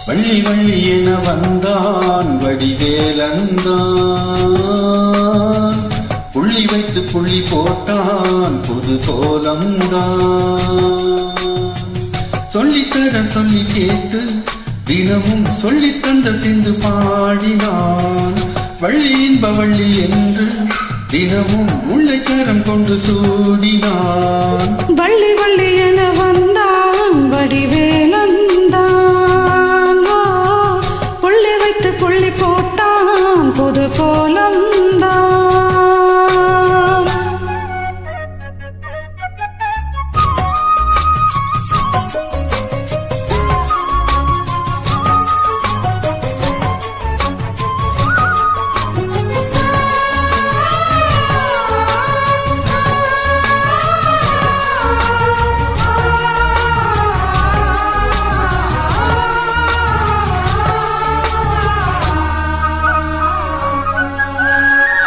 வள்ளி வள்ளி என வந்தான் வடிவேலந்தான், புள்ளி வைத்து புள்ளி போட்டான் புது கோலம்தான். சொல்லித்தர சொல்லி கேட்டு தினமும் சொல்லி தந்த சிந்து பாடினான். வள்ளி இன்ப வள்ளி என்று தினமும் முல்லைச்சரம் கொண்டு சூடினான். வள்ளி வள்ளி என வந்தான் வடிவேலந்தான், புள்ளி வைத்து புள்ளி போட்டான் புது கோலம்தான்.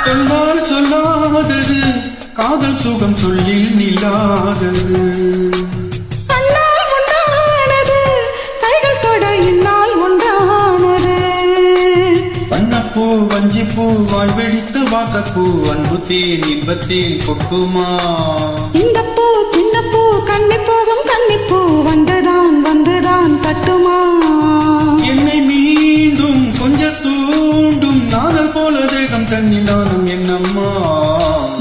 சொன்னால் சொல்லாதது காதல் சுகம் சொல்லில் நில்லாதது. வண்ணப்பூ வஞ்சிப்பூ வாய் வெடித்த வாசப்பூ அன்பு தேன் இன்பத்தேன் கொட்டுமா. இந்த பூ சின்ன பூ கண்ணி போகும் கன்னிப்பூ வந்துதான் வந்துதான் தட்டுமா. என்னை மீண்டும் கொஞ்ச தூண்டும் நாதல் போல தேகம் தண்ணினாலும் என்னம்மா.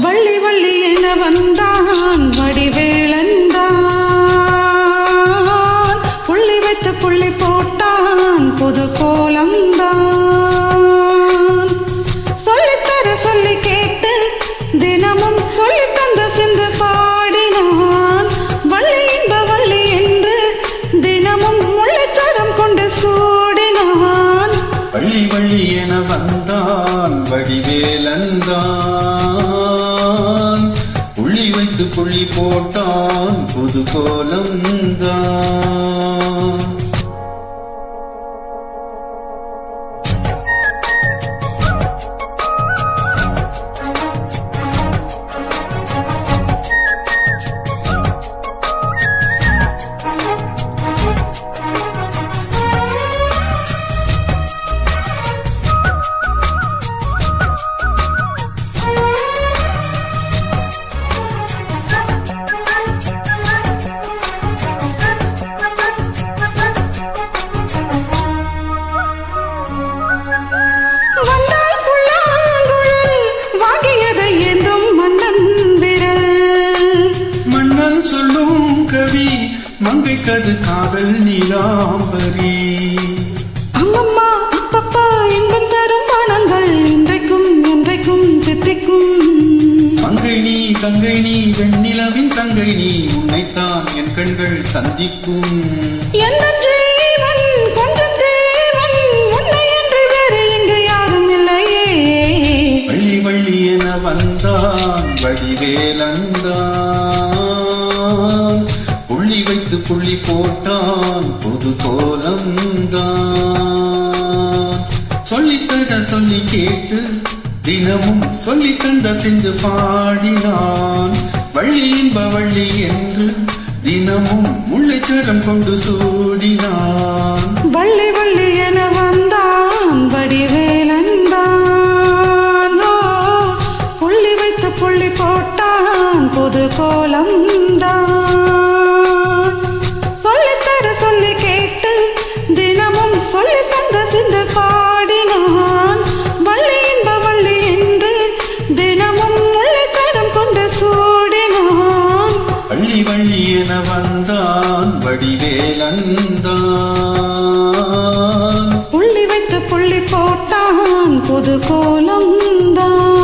வள்ளி வள்ளி என வந்தான் வடிவேலந்தான், புள்ளி வைத்து புள்ளி போட்டான் புது கோலம்தான். சொல்லித்தர சொல்லி கேட்டு தினமும் சொல்லி தந்த சிந்து பாடினான். வள்ளி இன்ப வள்ளி என்று தினமும் முள்ளைச்சரம் கொண்டு சூடினான். வள்ளி வள்ளி என வந்தான் வடிவேலந்தான், புள்ளி வைத்து புள்ளி போட்டான் புது கோலம்தான். சொல்லும் கவி மங்கைக்கது காதல் நீலாம்பரி. அம்மம்மா அப்பப்பா இன்பம் தரும் பானங்கள் இன்றைக்கும் என்றைக்கும் சித்திக்கும். மங்கை நீ தங்கை நீ வெண்ணிலவின் தங்கை நீ, உன்னைத்தான் என் கண்கள் சந்திக்கும். என்ன ஜீவன் கொஞ்சம் ஜீவன் உன்னை என்று வேறு இங்கு யாரும் இல்லையே. வள்ளி வள்ளி என வந்தான் வடிவேலந்தான், புள்ளி வைத்து புள்ளி போட்டான் புது கோலம்தான். சொல்லித்தர சொல்லி கேட்டு தினமும் சொல்லி தந்த சிந்து பாடினான். வள்ளி இன்ப வள்ளி என்று தினமும் முல்லைச்சரம் கொண்டு சூடினான். வள்ளி வள்ளி என வந்தான் வடிவேலந்தான், புள்ளி வைத்து புள்ளி போட்டான் புது கோலம்தான். சொல்லித்தர சொல்லி கேட்டு தினமும் சொல்லி தந்த சிந்து பாடினான். வள்ளி இன்ப வள்ளி என்று தினமும் முல்லைச்சரம் கொண்டு சூடினான். வள்ளி வள்ளி என வந்தான் வடிவேலந்தான், புள்ளி வைத்து புள்ளி போட்டான் புது கோலம்தான்.